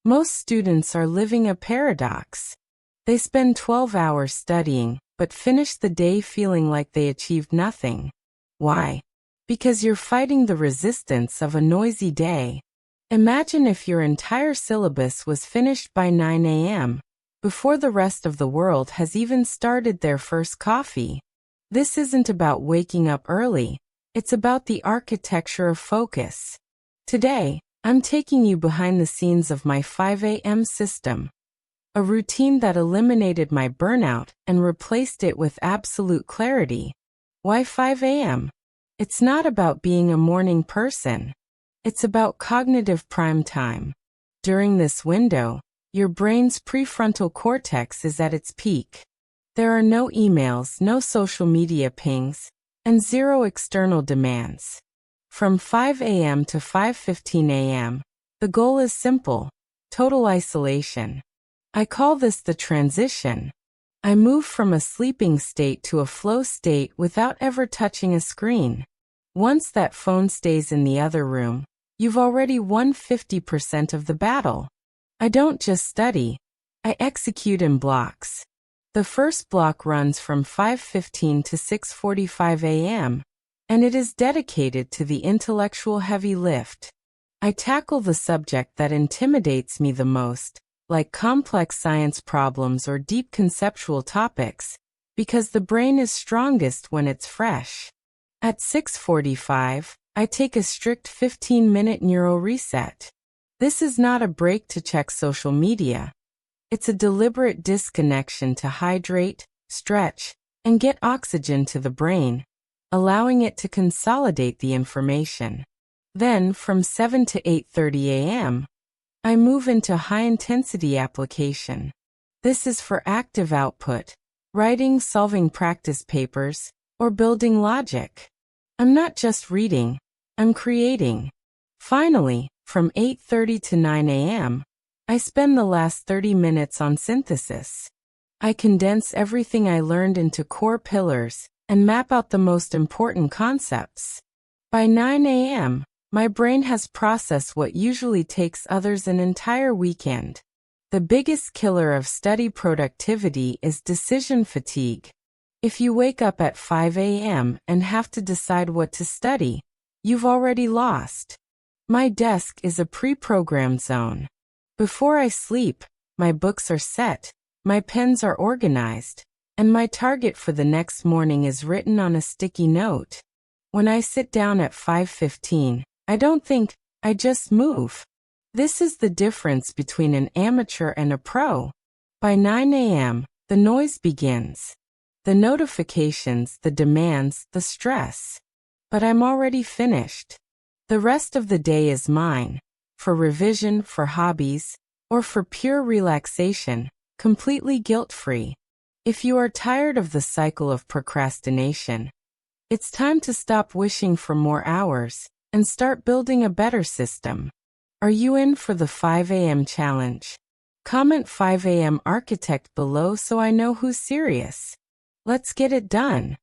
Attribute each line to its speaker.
Speaker 1: Most students are living a paradox. They spend 12 hours studying, but finish the day feeling like they achieved nothing. Why? Because you're fighting the resistance of a noisy day. Imagine if your entire syllabus was finished by 9 a.m., before the rest of the world has even started their first coffee. This isn't about waking up early, it's about the architecture of focus. Today, I'm taking you behind the scenes of my 5 a.m. system, a routine that eliminated my burnout and replaced it with absolute clarity. Why 5 a.m.? It's not about being a morning person. It's about cognitive prime time. During this window, your brain's prefrontal cortex is at its peak. There are no emails, no social media pings, and zero external demands. From 5 a.m. to 5:15 a.m., the goal is simple: total isolation. I call this the transition. I move from a sleeping state to a flow state without ever touching a screen. Once that phone stays in the other room, you've already won 50% of the battle. I don't just study, I execute in blocks. The first block runs from 5:15 to 6:45 a.m., and it is dedicated to the intellectual heavy lift. I tackle the subject that intimidates me the most, like complex science problems or deep conceptual topics, because the brain is strongest when it's fresh. At 6:45, I take a strict 15-minute neural reset. This is not a break to check social media. It's a deliberate disconnection to hydrate, stretch, and get oxygen to the brain, allowing it to consolidate the information. Then, from 7 to 8:30 a.m., I move into high-intensity application. This is for active output, writing, solving practice papers, or building logic. I'm not just reading, I'm creating. Finally, from 8:30 to 9 a.m., I spend the last 30 minutes on synthesis. I condense everything I learned into core pillars and map out the most important concepts. By 9 a.m., my brain has processed what usually takes others an entire weekend. The biggest killer of study productivity is decision fatigue. If you wake up at 5 a.m. and have to decide what to study, you've already lost. My desk is a pre-programmed zone. Before I sleep, my books are set, my pens are organized, and my target for the next morning is written on a sticky note. When I sit down at 5:15, I don't think, I just move. This is the difference between an amateur and a pro. By 9 a.m., the noise begins. The notifications, the demands, the stress. But I'm already finished. The rest of the day is mine, for revision, for hobbies, or for pure relaxation, completely guilt-free. If you are tired of the cycle of procrastination, it's time to stop wishing for more hours and start building a better system. Are you in for the 5 a.m. challenge? Comment 5 a.m. architect below so I know who's serious. Let's get it done.